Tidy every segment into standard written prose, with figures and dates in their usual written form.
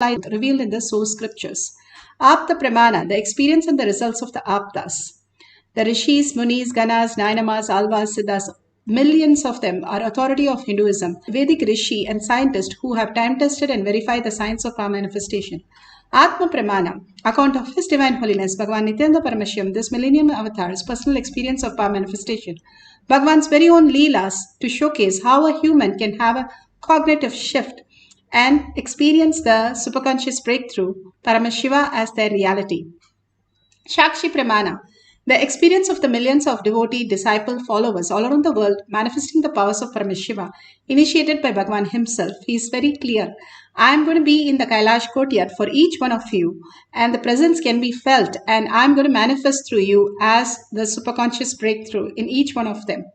revealed in the source scriptures. Apta Pramana, the experience and the results of the Aptas. The Rishis, Munis, Ganas, Nainamas, Alvas, Siddhas, millions of them are authority of Hinduism, Vedic Rishi and scientists who have time-tested and verified the science of power manifestation. Atma Pramana, account of His Divine Holiness, Bhagavan Nithyananda Paramashivam, this millennium avatar's personal experience of power manifestation. Bhagavan's very own Leelas to showcase how a human can have a cognitive shift and experience the superconscious breakthrough, Paramashiva as their reality. Shakshi Pramana, the experience of the millions of devotee, disciple, followers all around the world manifesting the powers of Paramashiva, initiated by Bhagavan himself. He is very clear. I am going to be in the Kailash courtyard for each one of you, and the presence can be felt, and I am going to manifest through you as the superconscious breakthrough in each one of them.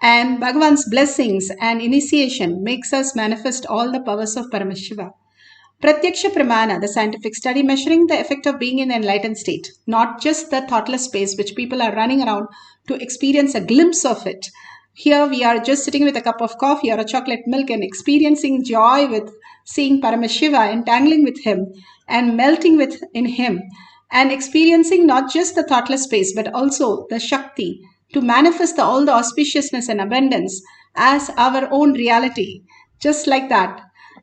And Bhagavan's blessings and initiation makes us manifest all the powers of Paramashiva. Pratyaksha Pramana, the scientific study measuring the effect of being in the enlightened state, not just the thoughtless space which people are running around to experience a glimpse of it. Here we are just sitting with a cup of coffee or a chocolate milk and experiencing joy with seeing Paramashiva, entangling with him and melting in him, and experiencing not just the thoughtless space but also the Shakti to manifest all the auspiciousness and abundance as our own reality. Just like that.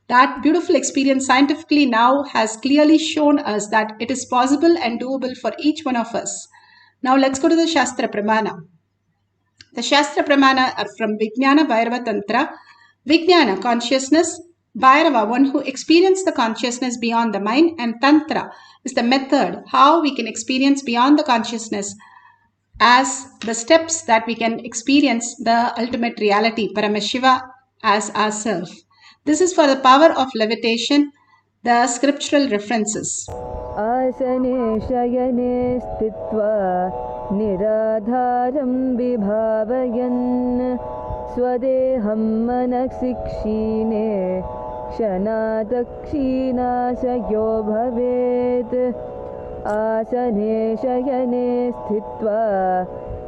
That beautiful experience scientifically now has clearly shown us that it is possible and doable for each one of us. Now let's go to the Shastra Pramana. The Shastra Pramana are from Vijnana, Bhairava, Tantra. Vijnana, consciousness. Bhairava, one who experiences the consciousness beyond the mind. And Tantra is the method, how we can experience beyond the consciousness as the steps that we can experience the ultimate reality, Paramashiva as ourself. This is for the power of levitation, the scriptural references. Asane shayane stitva niradharam vibhavayan swadeham manaksikshine kshanadakshina sayo bhavet. Asane shayane stitva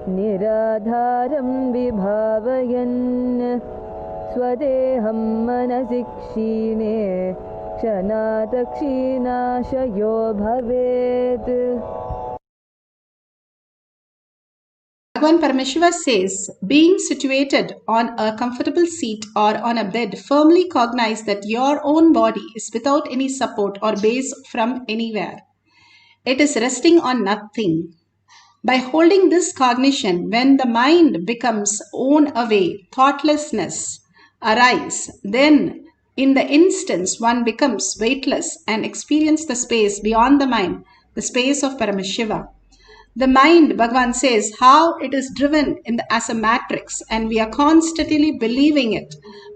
niradharam vibhavayan swadeham manasikshine kshanadakshina shayo bhavet. Bhagavan Paramashiva says, being situated on a comfortable seat or on a bed, firmly cognize that your own body is without any support or base from anywhere. It is resting on nothing. By holding this cognition, when the mind becomes worn away, thoughtlessness arise, then in the instance one becomes weightless and experience the space beyond the mind, the space of Paramashiva. The mind, Bhagavan says, how it is driven as a matrix, and we are constantly believing it,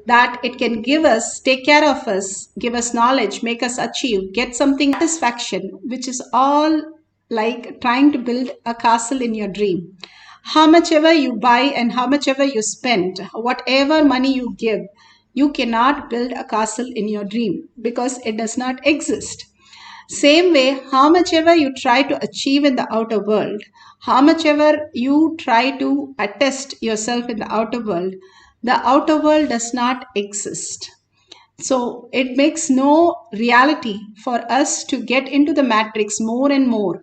that it can give us, take care of us, give us knowledge, make us achieve, get something satisfaction, which is all like trying to build a castle in your dream. How much ever you buy and how much ever you spend, whatever money you give, you cannot build a castle in your dream because it does not exist. Same way, how much ever you try to achieve in the outer world, how much ever you try to attest yourself in the outer world does not exist. So it makes no reality for us to get into the matrix more and more,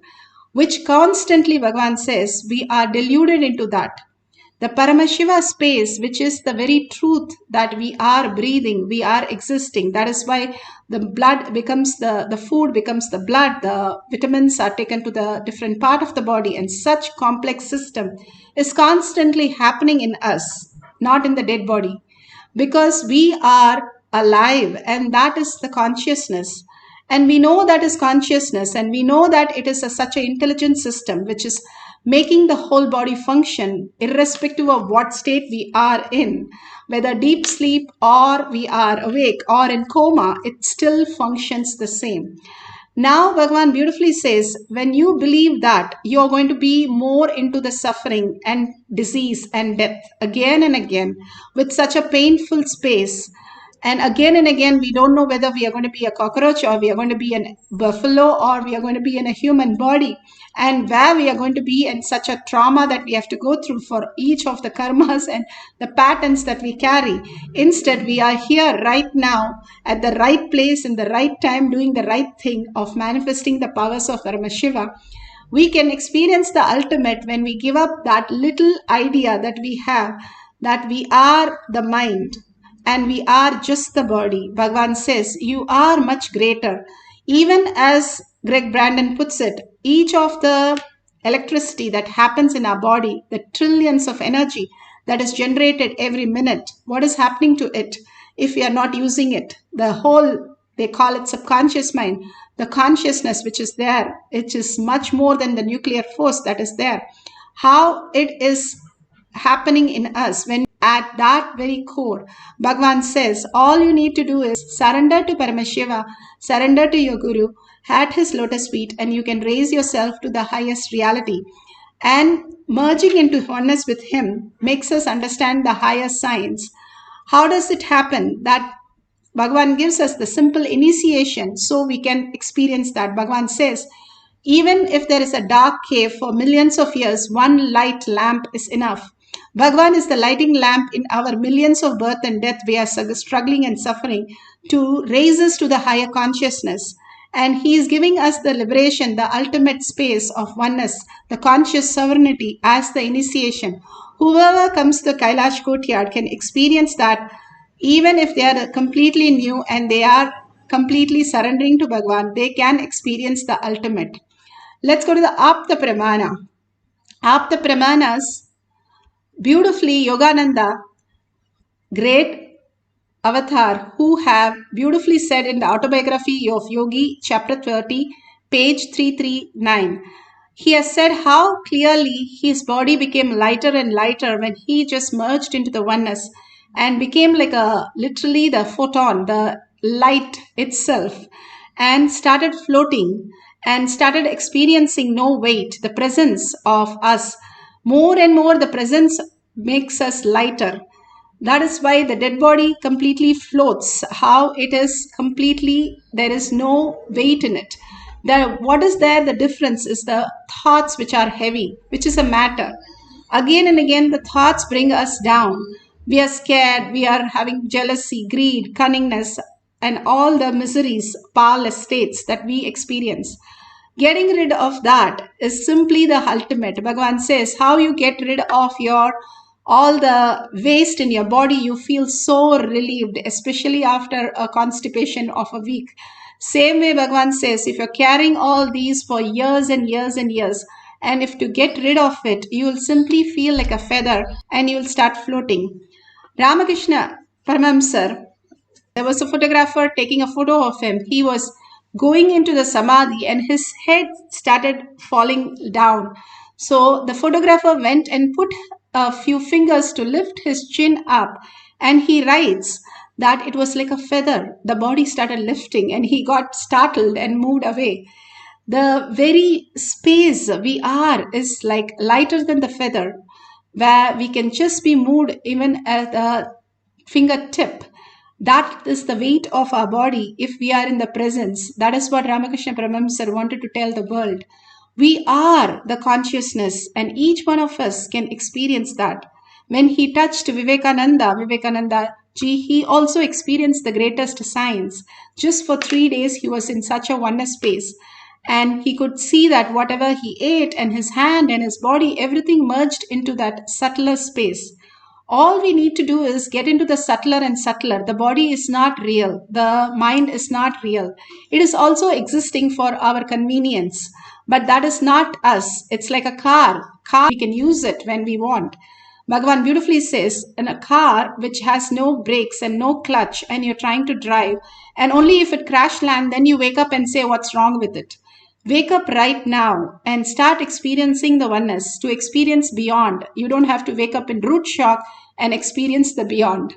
which constantly Bhagavan says we are deluded into that. The Paramashiva space, which is the very truth that we are breathing, we are existing. That is why the blood becomes the food becomes the blood, the vitamins are taken to the different part of the body, and such complex system is constantly happening in us, not in the dead body, because we are alive, and that is the consciousness. And we know that is consciousness, and we know that it is such an intelligent system which is making the whole body function irrespective of what state we are in, whether deep sleep or we are awake or in coma, it still functions the same. Now Bhagavan beautifully says, when you believe that, you are going to be more into the suffering and disease and death again and again with such a painful space, And again, we don't know whether we are going to be a cockroach or we are going to be a buffalo or we are going to be in a human body, and where we are going to be in such a trauma that we have to go through for each of the karmas and the patterns that we carry. Instead, we are here right now at the right place in the right time doing the right thing of manifesting the powers of Paramashiva. We can experience the ultimate when we give up that little idea that we have that we are the mind and we are just the body. Bhagavan says, you are much greater. Even as Greg Brandon puts it, each of the electricity that happens in our body, the trillions of energy that is generated every minute, what is happening to it if we are not using it? The whole, they call it subconscious mind, the consciousness which is there, it is much more than the nuclear force that is there. How it is happening in us when at that very core, Bhagavan says, all you need to do is surrender to Paramashiva, surrender to your Guru at his lotus feet, and you can raise yourself to the highest reality. And merging into oneness with him makes us understand the higher science. How does it happen? That Bhagavan gives us the simple initiation so we can experience that. Bhagavan says, even if there is a dark cave for millions of years, one light lamp is enough. Bhagavan is the lighting lamp in our millions of birth and death we are struggling and suffering to raise us to the higher consciousness. And he is giving us the liberation, the ultimate space of oneness, the conscious sovereignty as the initiation. Whoever comes to the Kailash courtyard can experience that, even if they are completely new and they are completely surrendering to Bhagavan, they can experience the ultimate. Let's go to the Apta Pramana. Apta Pramanas, beautifully Yogananda, great avatar, who have beautifully said in the autobiography of Yogi, chapter 30, page 339. He has said how clearly his body became lighter and lighter when he just merged into the oneness and became like literally the photon, the light itself, and started floating and started experiencing no weight, the presence of us. More and more, the presence makes us lighter. That is why the dead body completely floats, how it is completely, there is no weight in it. What is there? The difference is the thoughts which are heavy, which is a matter. Again and again, the thoughts bring us down. We are scared, we are having jealousy, greed, cunningness, and all the miseries, powerless states that we experience. Getting rid of that is simply the ultimate. Bhagavan says, how you get rid of all the waste in your body, you feel so relieved, especially after a constipation of a week. Same way Bhagavan says, if you're carrying all these for years and years and years, and if to get rid of it, you will simply feel like a feather and you will start floating. Ramakrishna Paramahamsar, there was a photographer taking a photo of him. He was going into the samadhi and his head started falling down. So the photographer went and put a few fingers to lift his chin up, and he writes that it was like a feather. The body started lifting and he got startled and moved away. The very space we are is like lighter than the feather, where we can just be moved even at a fingertip. That is the weight of our body if we are in the presence. That is what Ramakrishna Paramahamsa wanted to tell the world. We are the consciousness, and each one of us can experience that. When he touched Vivekananda ji, he also experienced the greatest science. Just for 3 days, he was in such a oneness space. And he could see that whatever he ate and his hand and his body, everything merged into that subtler space. All we need to do is get into the subtler and subtler. The body is not real. The mind is not real. It is also existing for our convenience. But that is not us. It's like a car. We can use it when we want. Bhagavan beautifully says, in a car which has no brakes and no clutch and you're trying to drive, and only if it crash land, then you wake up and say, what's wrong with it? Wake up right now and start experiencing the oneness, to experience beyond. You don't have to wake up in root shock and experience the beyond.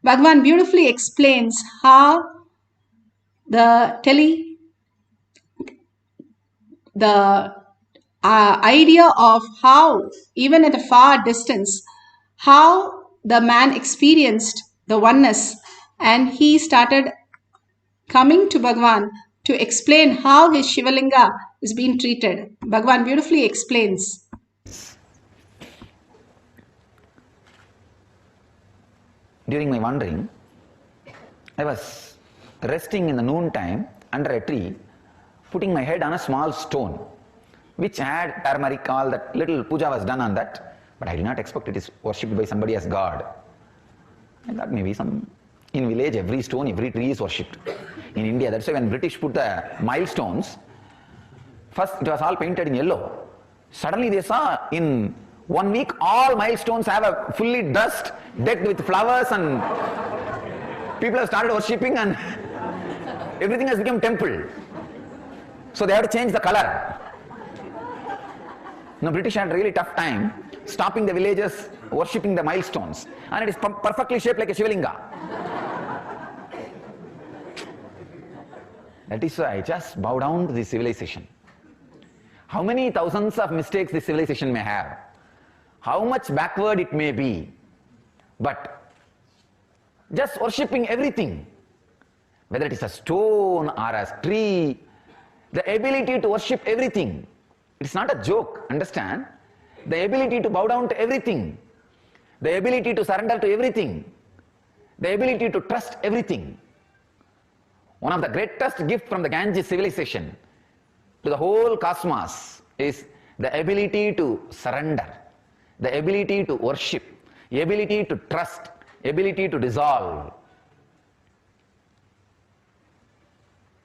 Bhagavan beautifully explains how the idea of how, even at a far distance, how the man experienced the oneness and he started coming to Bhagwan to explain how his Shivalinga is being treated. Bhagwan beautifully explains. During my wandering, I was resting in the noon time under a tree, putting my head on a small stone, which had turmeric, all that little puja was done on that, but I did not expect it is worshipped by somebody as God. I thought maybe in village every stone, every tree is worshipped. In India, that's why when British put the milestones, first it was all painted in yellow. Suddenly they saw in 1 week all milestones have a fully dust, decked with flowers, and people have started worshipping and everything has become temple. So they have to change the color. Now British had a really tough time stopping the villagers worshipping the milestones, and it is perfectly shaped like a Shivalinga. That is why I just bow down to this civilization. How many thousands of mistakes this civilization may have, how much backward it may be, but just worshipping everything, whether it is a stone or a tree, the ability to worship everything, it's not a joke, understand? The ability to bow down to everything, the ability to surrender to everything, the ability to trust everything. One of the greatest gifts from the Ganges civilization to the whole cosmos is the ability to surrender, the ability to worship, the ability to trust, the ability to dissolve.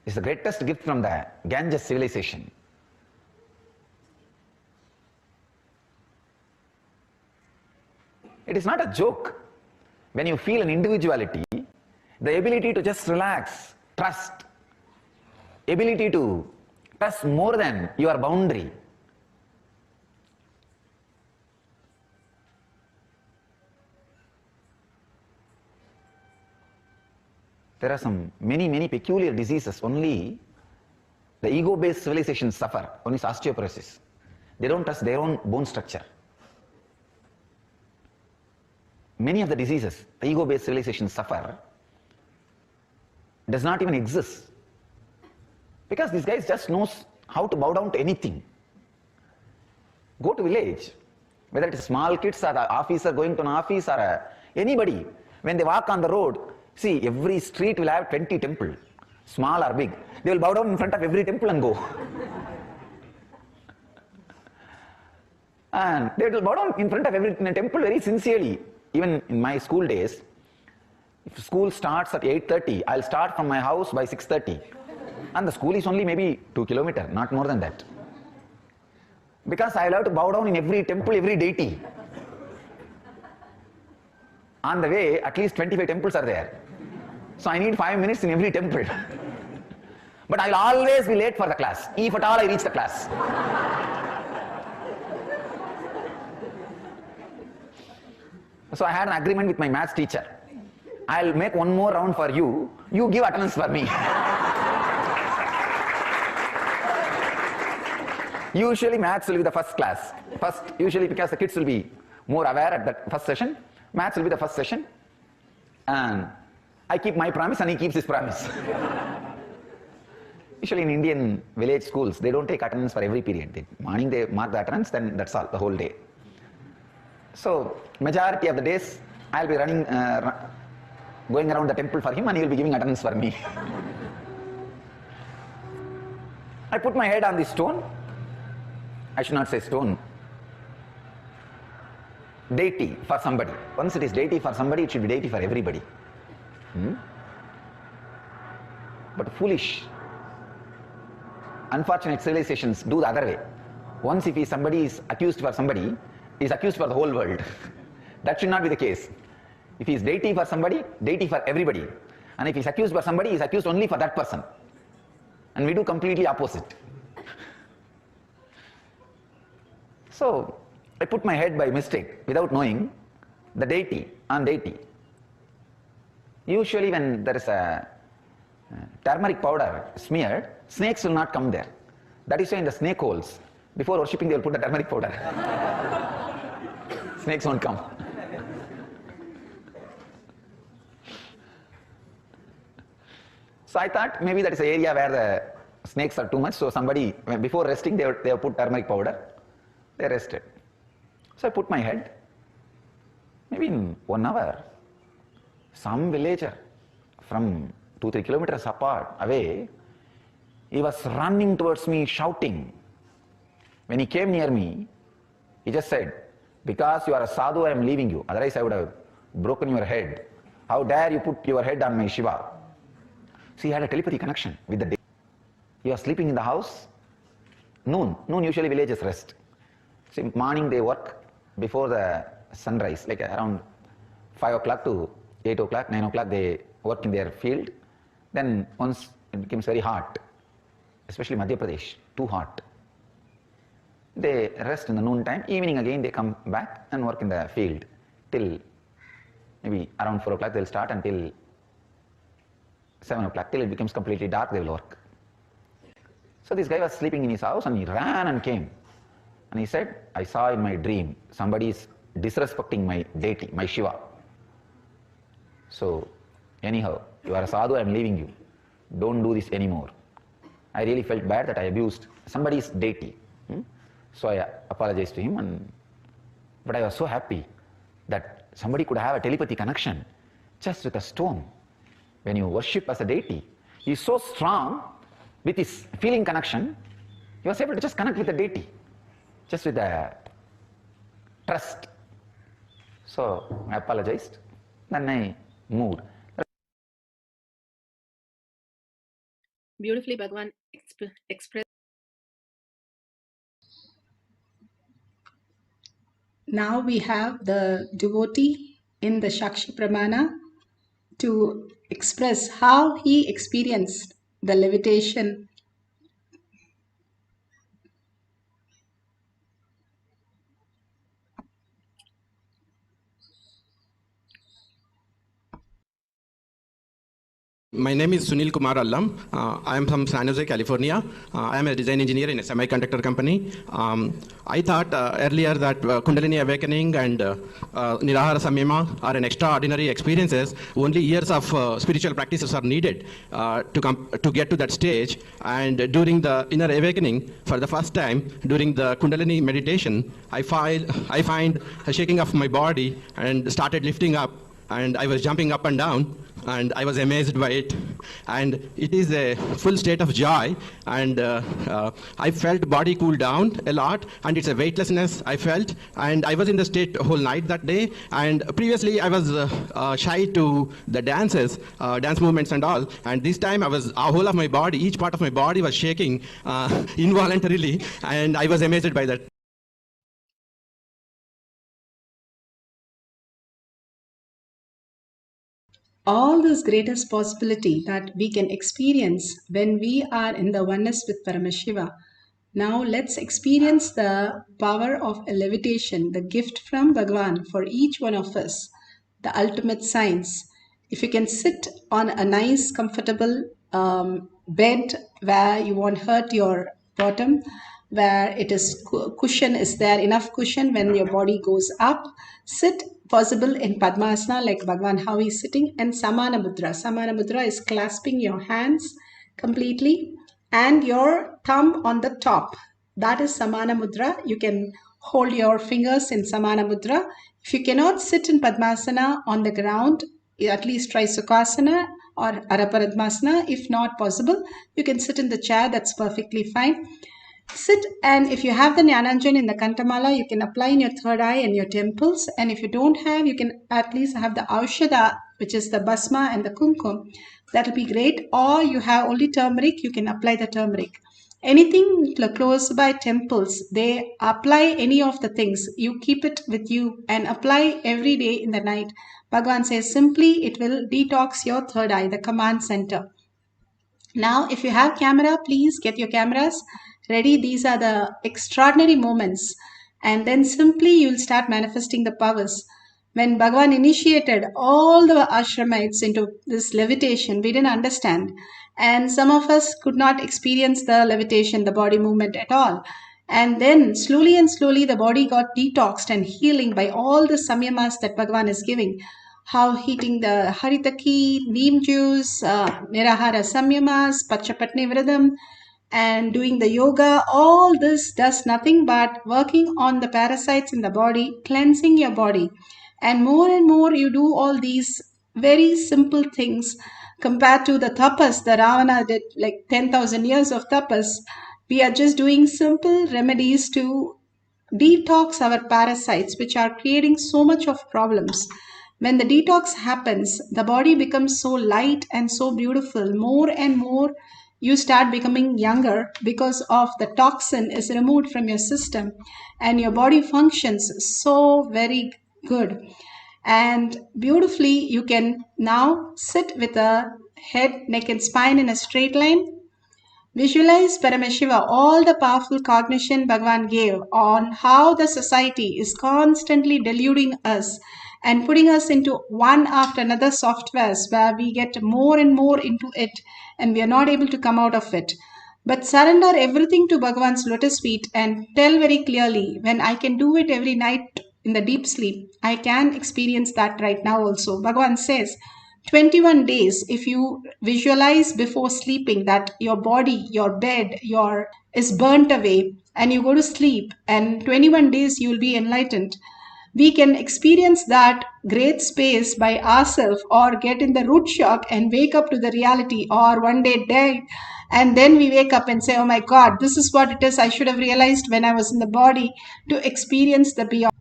It's the greatest gift from the Ganges civilization. It is not a joke. When you feel an individuality, the ability to just relax, trust, ability to trust more than your boundary. There are many peculiar diseases only the ego-based civilizations suffer. One is osteoporosis. They don't trust their own bone structure. Many of the diseases the ego-based civilizations suffer does not even exist, because these guys just knows how to bow down to anything. Go to village, whether it is small kids or the officer going to an office or anybody, when they walk on the road, see, every street will have 20 temples, small or big. They will bow down in front of every temple and go. And they will bow down in front of every temple very sincerely. Even in my school days, if school starts at 8:30, I'll start from my house by 6:30. And the school is only maybe 2 kilometers, not more than that. Because I'll have to bow down in every temple, every deity. On the way, at least 25 temples are there. So I need 5 minutes in every temple. But I'll always be late for the class, if at all I reach the class. So I had an agreement with my maths teacher. I'll make one more round for you, you give attendance for me. Usually maths will be the first class. Usually because the kids will be more aware at that first session, maths will be the first session. And I keep my promise and he keeps his promise. Usually in Indian village schools, they don't take attendance for every period. Morning they mark the attendance, then that's all, the whole day. So majority of the days, I'll be running, going around the temple for him and he will be giving attendance for me. I put my head on this stone. I should not say stone. Deity for somebody. Once it is deity for somebody, it should be deity for everybody. But foolish, unfortunate civilizations do the other way. Once if somebody is accused for somebody, he is accused for the whole world. That should not be the case. If he is deity for somebody, deity for everybody. And if he is accused for somebody, he is accused only for that person. And we do completely opposite. So I put my head by mistake, without knowing, the deity on deity. Usually when there is a turmeric powder smeared, snakes will not come there. That is why in the snake holes, before worshipping they will put the turmeric powder. Snakes won't come. So I thought maybe that is an area where the snakes are too much. So somebody, before resting, they have put turmeric powder. They rested. So I put my head. Maybe in 1 hour, some villager from 2-3 kilometers apart, away, he was running towards me, shouting. When he came near me, he just said, because you are a sadhu, I am leaving you. Otherwise, I would have broken your head. How dare you put your head on my Shiva? So he had a telepathy connection with the day. He was sleeping in the house. Noon usually villages rest. So morning they work before the sunrise, like around 5 o'clock to 8 o'clock, 9 o'clock they work in their field. Then once it becomes very hot, especially Madhya Pradesh, too hot, they rest in the noon time. Evening again they come back and work in the field till maybe around 4 o'clock they'll start until 7 o'clock, till it becomes completely dark they will work. So this guy was sleeping in his house and he ran and came. And he said, I saw in my dream somebody is disrespecting my deity, my Shiva. So anyhow, you are a sadhu, I am leaving you. Don't do this anymore. I really felt bad that I abused somebody's deity. So I apologized to him, but I was so happy that somebody could have a telepathy connection just with a stone. When you worship as a deity, he is so strong with his feeling connection, he was able to just connect with the deity, just with the trust. So I apologized, then I moved. Beautifully, Bhagavan expressed. Now we have the devotee in the Shakshi Pramana to express how he experienced the levitation. My name is Sunil Kumar Allam. I am from San Jose, California. I am a design engineer in a semiconductor company. I thought earlier that Kundalini awakening and Nirahara Samyama are an extraordinary experiences. Only years of spiritual practices are needed to get to that stage. And during the inner awakening, for the first time, during the Kundalini meditation, I find a shaking of my body and started lifting up. And I was jumping up and down, and I was amazed by it. And it is a full state of joy, and I felt body cool down a lot, and it's a weightlessness I felt, and I was in the state whole night that day. And previously I was shy to the dances, dance movements and all, and this time I was, whole of my body, each part of my body was shaking involuntarily, and I was amazed by that. All this greatest possibility that we can experience when we are in the oneness with Paramashiva. Now let's experience the power of a levitation, the gift from Bhagavan for each one of us, the ultimate science. If you can sit on a nice, comfortable bed where you won't hurt your bottom, where it is cushion is there, enough cushion when your body goes up, sit possible in Padmasana like Bhagavan how he's sitting, and Samana Mudra. Samana Mudra is clasping your hands completely and your thumb on the top. That is Samana Mudra. You can hold your fingers in Samana Mudra. If you cannot sit in Padmasana on the ground, at least try Sukhasana or Araparadmasana. If not possible, you can sit in the chair. That's perfectly fine. Sit, and if you have the Jnananjan in the Kantamala, you can apply in your third eye and your temples. And if you don't have, you can at least have the Aushadha, which is the Basma and the Kumkum. That will be great. Or you have only turmeric, you can apply the turmeric. Anything close by temples, they apply any of the things. You keep it with you and apply every day in the night. Bhagavan says simply it will detox your third eye, the command center. Now, if you have camera, please get your cameras ready. These are the extraordinary moments. And then simply you'll start manifesting the powers. When Bhagavan initiated all the ashramites into this levitation, we didn't understand. And some of us could not experience the levitation, the body movement at all. And then slowly and slowly the body got detoxed and healing by all the samyamas that Bhagavan is giving. how eating the haritaki, neem juice, nirahara samyamas, pachapatni vradam, and doing the yoga, all this does nothing but working on the parasites in the body, cleansing your body. And more you do all these very simple things compared to the tapas the Ravana did, like 10,000 years of tapas. We are just doing simple remedies to detox our parasites, which are creating so much of problems. When the detox happens, the body becomes so light and so beautiful. More and more you start becoming younger because of the toxin is removed from your system, and your body functions so very good. And beautifully you can now sit with a head, neck and spine in a straight line. Visualize Paramashiva, all the powerful cognition Bhagavan gave on how the society is constantly deluding us and putting us into one after another softwares where we get more and more into it and we are not able to come out of it. But surrender everything to Bhagavan's lotus feet and tell very clearly, when I can do it every night in the deep sleep, I can experience that right now also. Bhagavan says, 21 days, if you visualize before sleeping that your body, your bed, your is burnt away and you go to sleep, and 21 days you will be enlightened. We can experience that great space by ourselves, or get in the root shock and wake up to the reality, or one day die and then we wake up and say, oh my God, this is what it is. I should have realized when I was in the body to experience the beyond.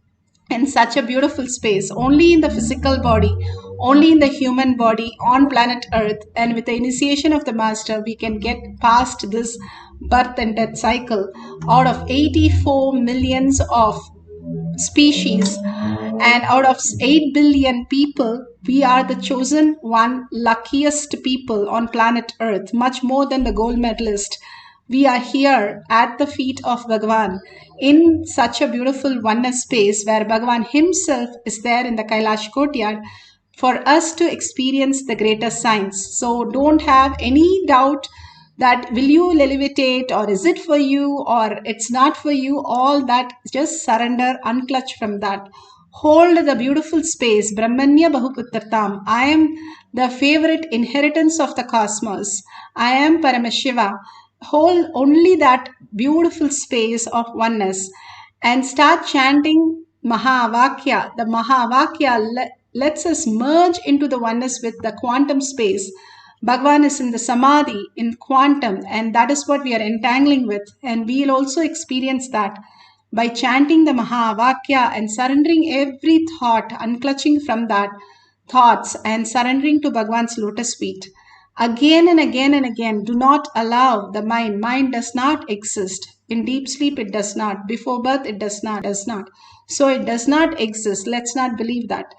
In such a beautiful space, only in the physical body, only in the human body on planet Earth, and with the initiation of the Master, we can get past this birth and death cycle. Out of 84 millions of species and out of 8 billion people, we are the chosen one, luckiest people on planet Earth, much more than the gold medalist. We are here at the feet of Bhagavan in such a beautiful oneness space where Bhagavan himself is there in the Kailash courtyard for us to experience the greater science. So don't have any doubt that will you levitate, or is it for you, or it's not for you. All that, just surrender, unclutch from that. Hold the beautiful space, Brahmanya Bahuputratam. I am the favorite inheritance of the cosmos. I am Paramashiva. Hold only that beautiful space of oneness and start chanting Mahavakya. The Mahavakya lets us merge into the oneness with the quantum space. Bhagavan is in the Samadhi, in quantum, and that is what we are entangling with. And we will also experience that by chanting the Mahavakya and surrendering every thought, unclutching from that thoughts and surrendering to Bhagavan's lotus feet. Again and again and again, do not allow the mind. Mind does not exist. In deep sleep, it does not. Before birth, it does not. So it does not exist. Let's not believe that.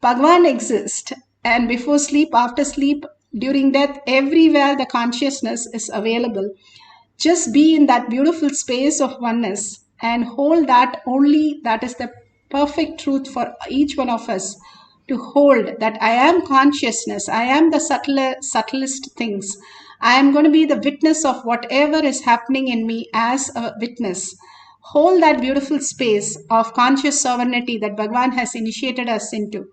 Bhagavan exists, and before sleep, after sleep, during death, everywhere the consciousness is available. Just be in that beautiful space of oneness and hold that only. That is the perfect truth for each one of us, to hold that I am consciousness. I am the subtlest things. I am going to be the witness of whatever is happening in me as a witness. Hold that beautiful space of conscious sovereignty that Bhagavan has initiated us into.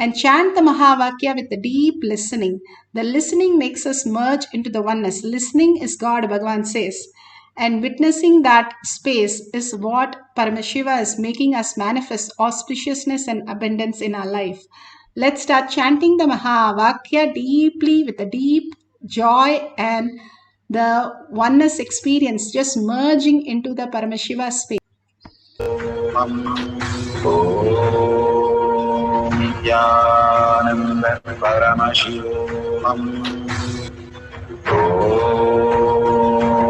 And chant the Mahavakya with the deep listening. The listening makes us merge into the oneness. Listening is God, Bhagavan says. And witnessing that space is what Paramashiva is making us manifest auspiciousness and abundance in our life. Let's start chanting the Mahavakya deeply with a deep joy and the oneness experience, just merging into the Paramashiva space. Nithyananda Paramashivoham.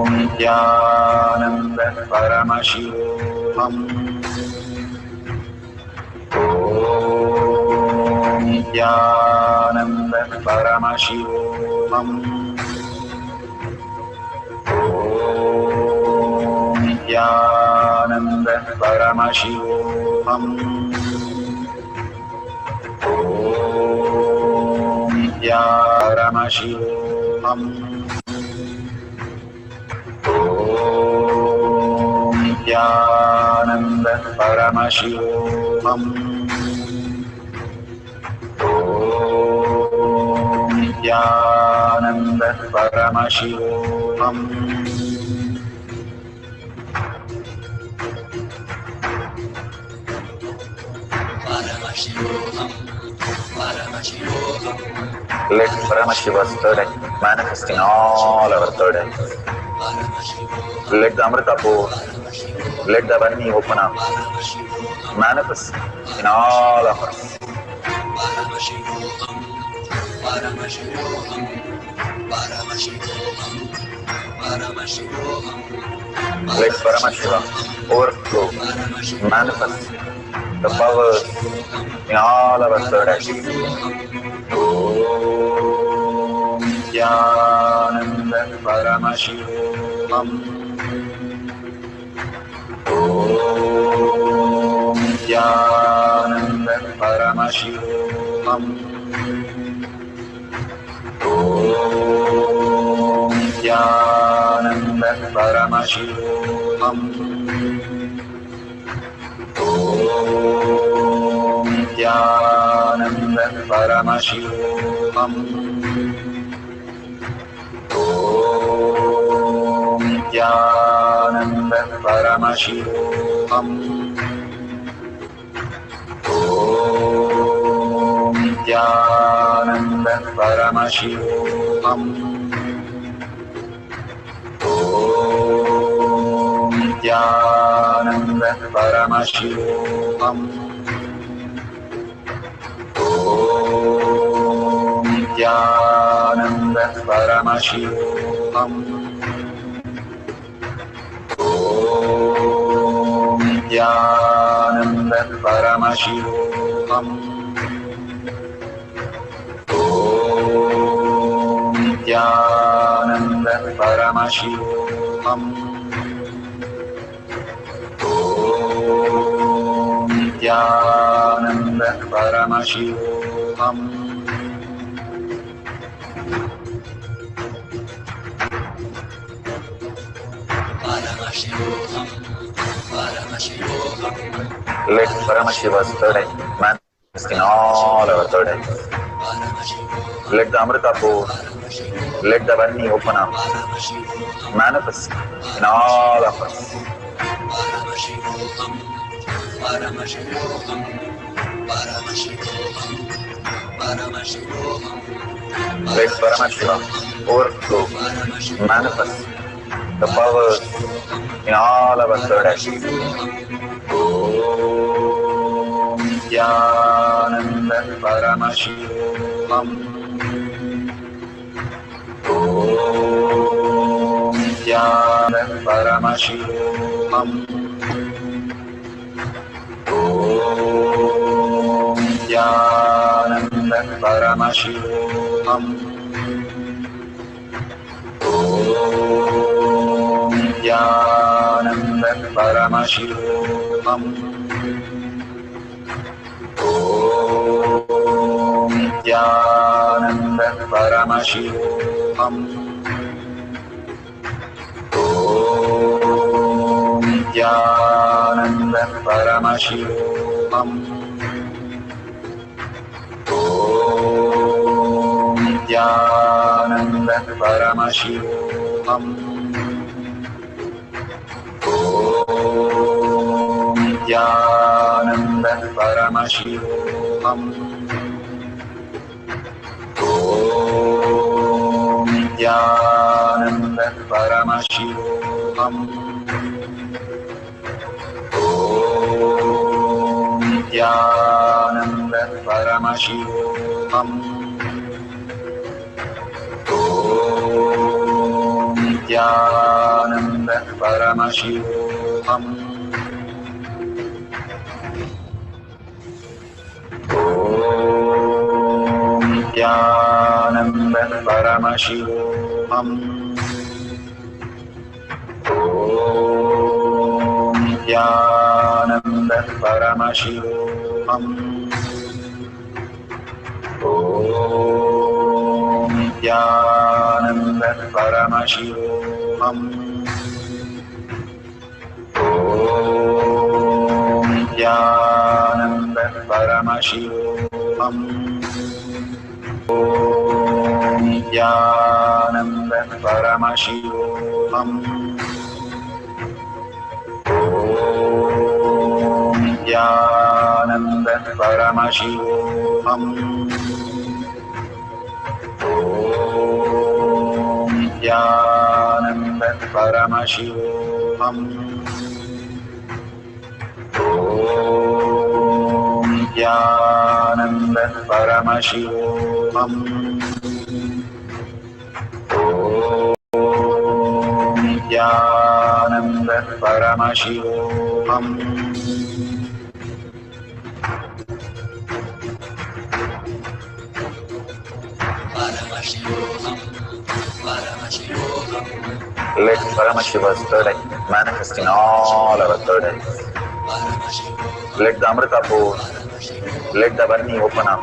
Nithyananda Paramashivoham. Nithyananda Paramashivoham. Nithyananda Paramashivoham. Paramashivoham. Nithyananda Paramashivoham. Paramashivoham. Let Paramashiva's third eye manifest in all our third eyes. Let the Amritapoor, let the Vani open up, manifest in all of us. Let Paramashiva overflow, manifest the powers in all our third eyes. Om Nithyananda Paramashivam. Om Nithyananda Paramashivam. Om Nithyananda Paramashivam. Om Nithyananda Paramashivoham. Om Nithyananda Paramashivoham. Om Nithyananda Paramashivoham. Om Nithyananda Paramashivoham. Om Nithyananda Paramashivoham. Om Nithyananda Paramashivoham. Om Nithyananda Paramashivoham. Om Nithyananda Paramashivoham. Let Paramashiva's third eye manifest in all our third eyes. Let the Amritapoor, let the Vani open up, manifest in all of us. Let Paramashiva overflow, manifest the powers in all our third eyes. Om Nithyananda Paramashivam. Om Nithyananda Paramashivam. Om Nithyananda Paramashivam. Om Nithyananda Paramashivam. Om Nithyananda Paramashivam. Om Nithyananda Paramashivam. Om Nithyananda Paramashivam. Om Nithyananda Paramashivoham. Om Nithyananda Paramashivoham. Om Nithyananda Paramashivoham. Om Nithyananda Paramashivoham. Om Nithyananda Paramashivoham. Om Nithyananda Paramashivoham. Om Nithyananda Paramashivoham. Om Nithyananda Paramashivoham. Om Nithyananda Paramashivoham. Om Nithyananda Paramashivoham. Om Nithyananda Paramashivoham. Om Nithyananda Paramashivoham. Om Nithyananda Paramashivoham. Let Paramashiva's third eye manifest in all our third eyes. Let the Amrita pour, let the Varni open up.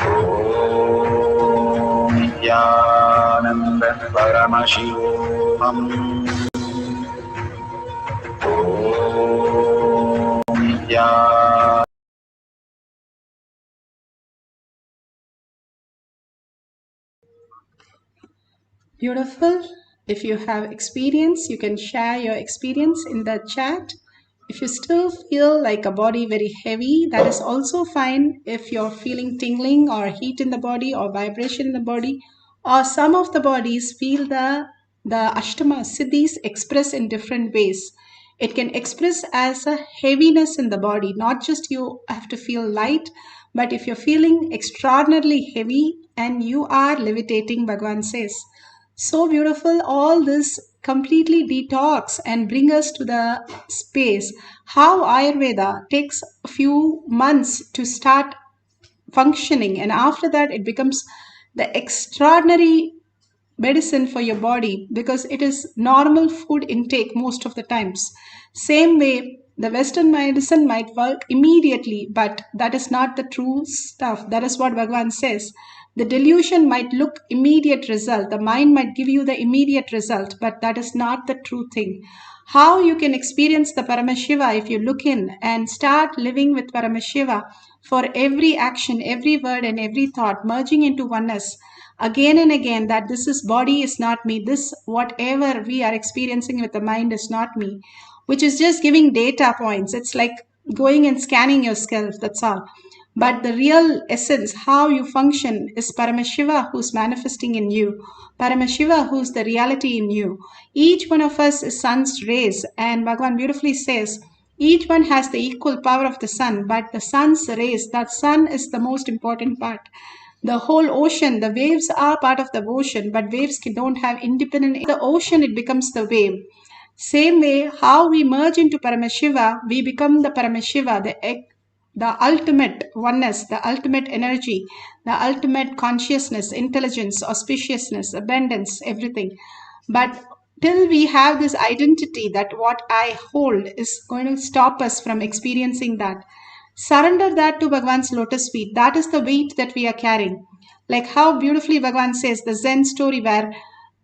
Om Nithyananda Paramashivoham. Om Nithyananda. Beautiful. If you have experience, you can share your experience in the chat. If you still feel like a body very heavy, that is also fine. If you're feeling tingling or heat in the body or vibration in the body, or some of the bodies feel the Ashtama Siddhis express in different ways. It can express as a heaviness in the body, not just you have to feel light, but if you're feeling extraordinarily heavy and you are levitating, Bhagavan says. So beautiful, all this completely detox and bring us to the space. How Ayurveda takes a few months to start functioning, and after that it becomes the extraordinary medicine for your body because it is normal food intake most of the times. Same way, the Western medicine might work immediately, but that is not the true stuff. That is what Bhagavan says. The delusion might look immediate result. The mind might give you the immediate result, but that is not the true thing. How you can experience the Paramashiva if you look in and start living with Paramashiva for every action, every word and every thought, merging into oneness again and again, that this is body is not me, this whatever we are experiencing with the mind is not me, which is just giving data points. It's like going and scanning yourself, that's all. But the real essence, how you function, is Paramashiva who's manifesting in you, Paramashiva who's the reality in you. Each one of us is sun's rays, and Bhagavan beautifully says each one has the equal power of the sun, but the sun's rays, that sun is the most important part. The whole ocean, the waves are part of the ocean, but waves don't have independent. The ocean, it becomes the wave. Same way, how we merge into Paramashiva, we become the Paramashiva, the ultimate oneness, the ultimate energy, the ultimate consciousness, intelligence, auspiciousness, abundance, everything. But till we have this identity that what I hold is going to stop us from experiencing that. Surrender that to Bhagavan's lotus feet. That is the weight that we are carrying. Like how beautifully Bhagavan says the Zen story where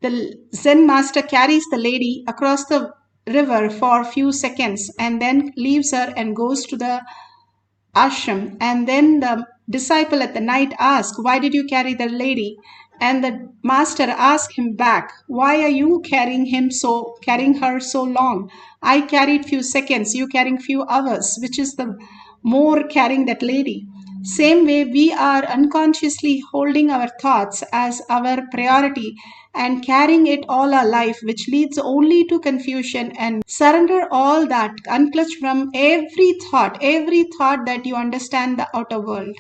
the Zen master carries the lady across the river for a few seconds and then leaves her and goes to the ashram, and then the disciple at the night asks, why did you carry the lady? And the master asked him back, why are you carrying her so long? I carried few seconds, you carrying few hours, which is the more carrying that lady. Same way, we are unconsciously holding our thoughts as our priority and carrying it all our life, which leads only to confusion. And surrender all that, unclutch from every thought that you understand the outer world.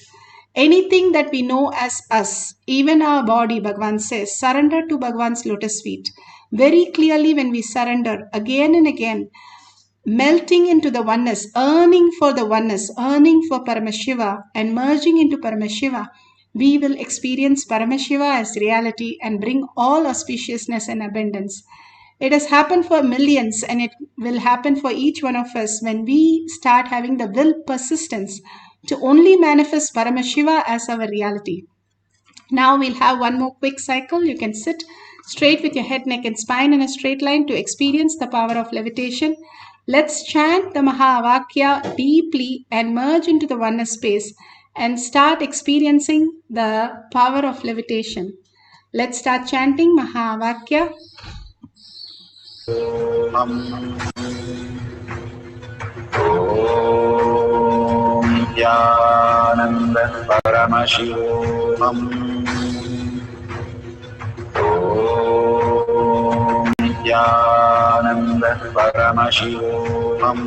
Anything that we know as us, even our body, Bhagavan says, surrender to Bhagavan's lotus feet. Very clearly, when we surrender again and again, melting into the oneness, earning for the oneness, earning for Paramashiva, and merging into Paramashiva, we will experience Paramashiva as reality and bring all auspiciousness and abundance. It has happened for millions, and it will happen for each one of us when we start having the will persistence to only manifest Paramashiva as our reality. Now we'll have one more quick cycle. You can sit straight with your head, neck and spine in a straight line to experience the power of levitation. Let's chant the Mahavakya deeply and merge into the oneness space and start experiencing the power of levitation. Let's start chanting Mahavakya. Nithyananda Paramashivoham. Nithyananda Paramashivoham.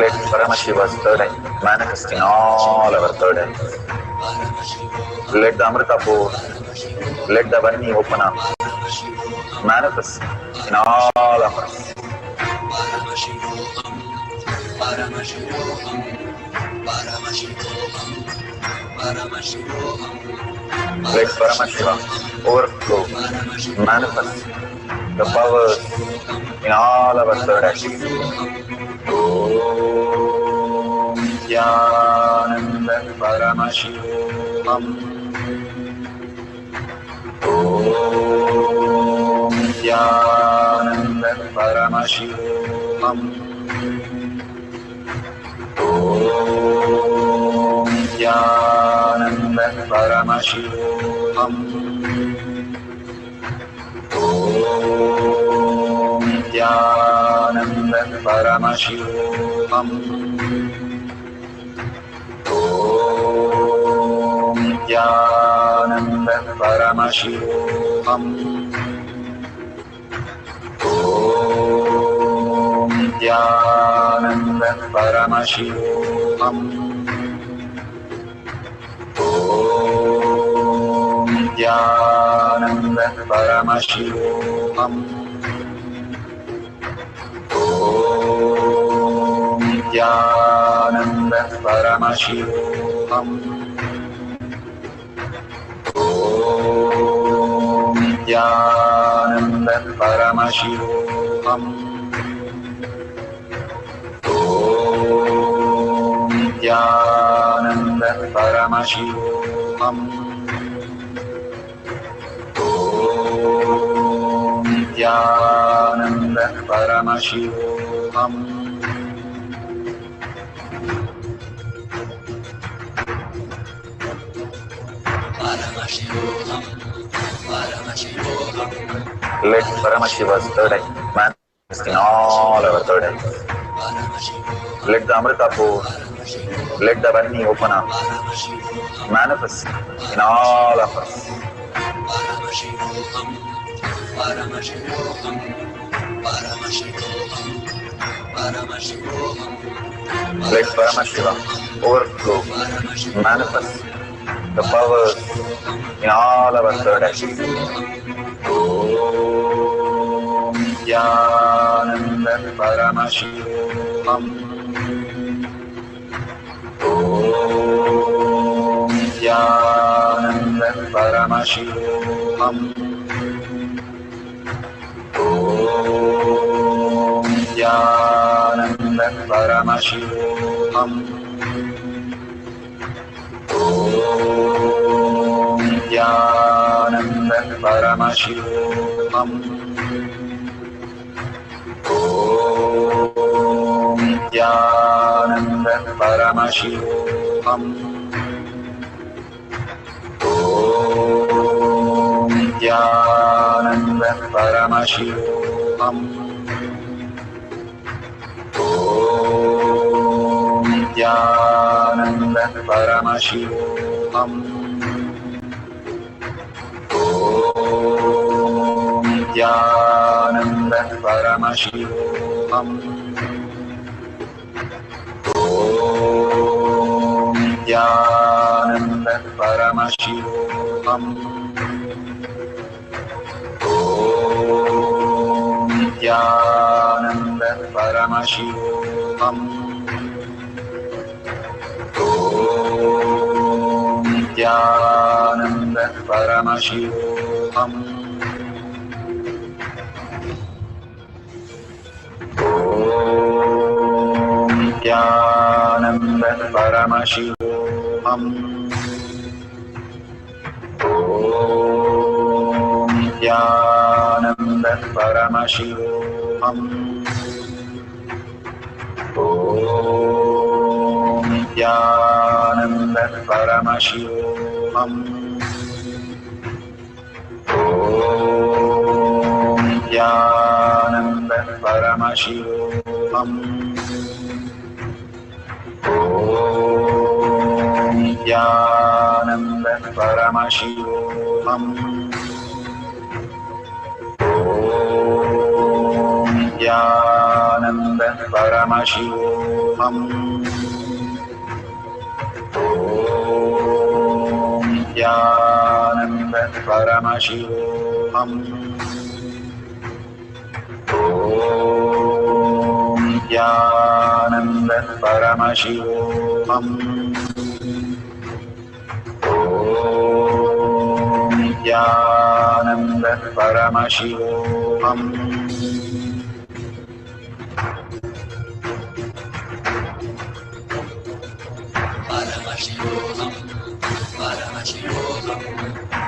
Let Paramashiva's third eye manifest in all our third eyes. Let the Amrita pour, let the Varni open up, manifest in all of us. Let Paramashiva overflow, manifest the powers in all our third eyes. Om Nithyananda Paramashivoham. Om Nithyananda Paramashivoham. Om Nithyananda Paramashivoham. Om Nithyananda Paramashivoham. Om Nithyananda Paramashivoham. Om Nithyananda Paramashivoham. Om Nithyananda Paramashivoham. Om Nithyananda Paramashivoham. Om Nithyananda Paramashivoham. Om Nithyananda Paramashivoham. Om Nithyananda Paramashivoham. Let Paramashiva's third eye manifest in all our third eyes. Let the Amrita pour, let the Varni open up, manifest in all of us. Let Paramashiva overflow, manifest the powers in all our third eyes. Om Nithyananda Paramashivoham. Om Nithyananda Paramashivoham. Om Nithyananda Paramashivoham. Om Nithyananda Paramashivoham. Om Nithyananda Paramashivoham. Om Nithyananda Paramashivoham. Om Nithyananda Paramashivoham. Om Nithyananda Paramashivoham. Om Nithyananda Paramashivoham. Om Nithyananda Paramashivoham. Om Nithyananda Paramashivoham. Om Nithyananda Paramashivoham. Om Paramashivoham. Om Nithyananda Paramashivam. Om Nithyananda Paramashivam. Om Nithyananda Paramashivam. Om Nithyananda Paramashivoham. Om Nithyananda Paramashivoham. Om Nithyananda Paramashivoham. Om Nithyananda Paramashivoham.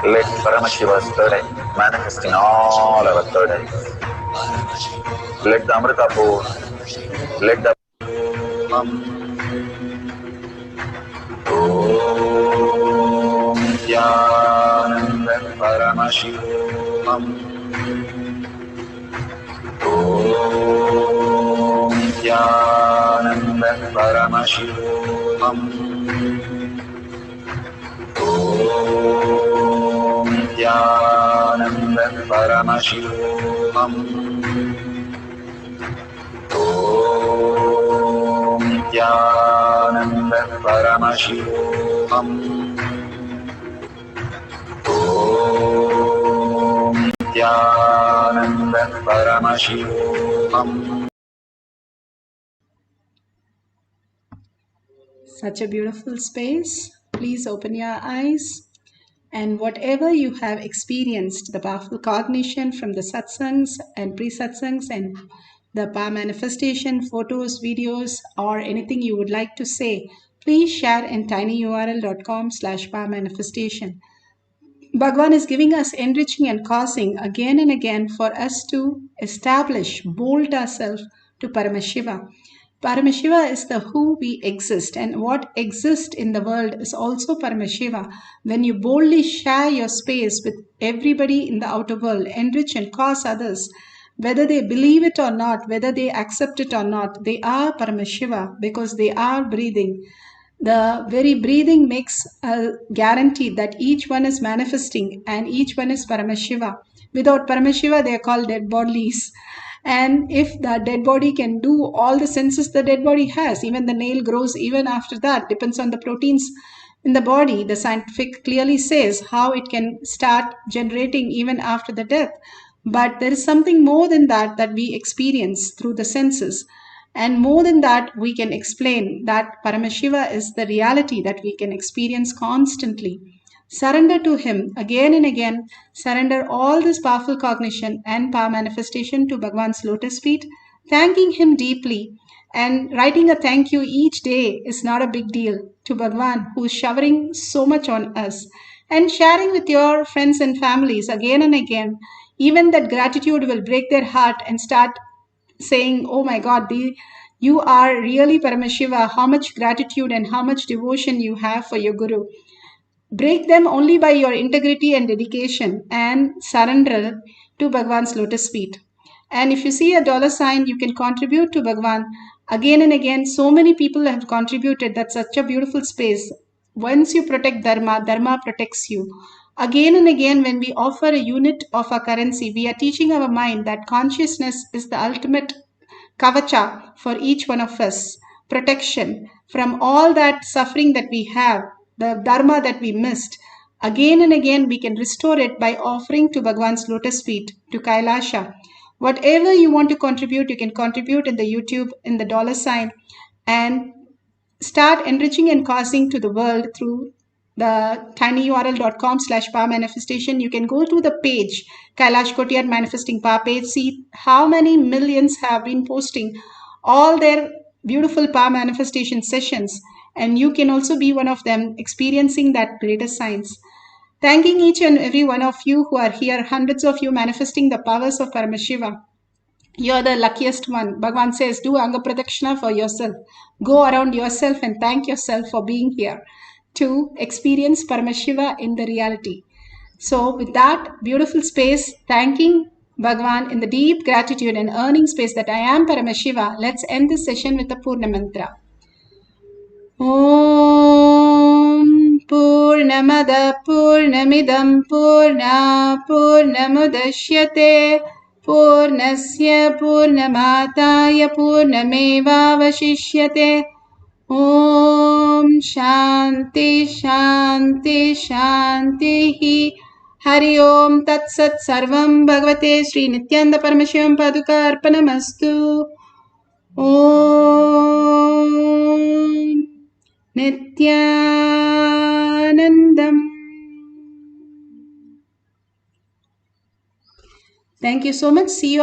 Let Paramashiva's third eye manifest in all our third eyes. Let the Amrita pour, let the Om Nithyananda Paramashivam. Om Nithyananda Paramashivam. Om Nithyananda Paramashivam. Om Nithyananda Paramashivoham. Om Nithyananda Paramashivoham. Such a beautiful space. Please open your eyes. And whatever you have experienced, the powerful cognition from the satsangs and pre-satsangs and the power manifestation, photos, videos, or anything you would like to say, please share in tinyurl.com/power manifestation. Bhagavan is giving us enriching and causing again and again for us to establish, mold ourselves to Paramashiva. Paramashiva is the who we exist, and what exists in the world is also Paramashiva. When you boldly share your space with everybody in the outer world, enrich and cause others, whether they believe it or not, whether they accept it or not, they are Paramashiva because they are breathing. The very breathing makes a guarantee that each one is manifesting and each one is Paramashiva. Without Paramashiva, they are called dead bodies. And if the dead body can do all the senses the dead body has, even the nail grows even after that, depends on the proteins in the body. The scientific clearly says how it can start generating even after the death. But there is something more than that that we experience through the senses. And more than that, we can explain that Paramashiva is the reality that we can experience constantly. Surrender to Him again and again. Surrender all this powerful cognition and power manifestation to Bhagavan's lotus feet, thanking Him deeply. And writing a thank you each day is not a big deal to Bhagavan, who is showering so much on us. And sharing with your friends and families again and again, even that gratitude will break their heart and start saying, oh my God, you are really Paramashiva, how much gratitude and how much devotion you have for your Guru. Break them only by your integrity and dedication and surrender to Bhagavan's lotus feet. And if you see a dollar sign, you can contribute to Bhagavan. Again and again, so many people have contributed. That's such a beautiful space. Once you protect Dharma, Dharma protects you. Again and again, when we offer a unit of our currency, we are teaching our mind that consciousness is the ultimate kavacha for each one of us. Protection from all that suffering that we have, the dharma that we missed. Again and again, we can restore it by offering to Bhagavan's lotus feet, to Kailasha. Whatever you want to contribute, you can contribute in the YouTube, in the dollar sign, and start enriching and causing to the world through the tinyurl.com/power manifestation. You can go to the page, Kailash Kotiyar Manifesting Power page, see how many millions have been posting all their beautiful power manifestation sessions. And you can also be one of them experiencing that greater science. Thanking each and every one of you who are here, hundreds of you manifesting the powers of Paramashiva. You're the luckiest one. Bhagavan says, do Anga Pradakshina for yourself. Go around yourself and thank yourself for being here to experience Paramashiva in the reality. So with that beautiful space, thanking Bhagavan in the deep gratitude and earning space that I am Paramashiva, let's end this session with the Purna Mantra. Om Purnamada Purnamidam Purna Purnamudashyate Purnasya Purnamataya Purnamevavashishyate. Om Shanti Shanti Shanti. Hari Om Tat Sat Sarvam Bhagavate Sri Nithyananda Paramashivam Paduka Arpanamastu. Om Nithyanandam. Thank you so much. See you.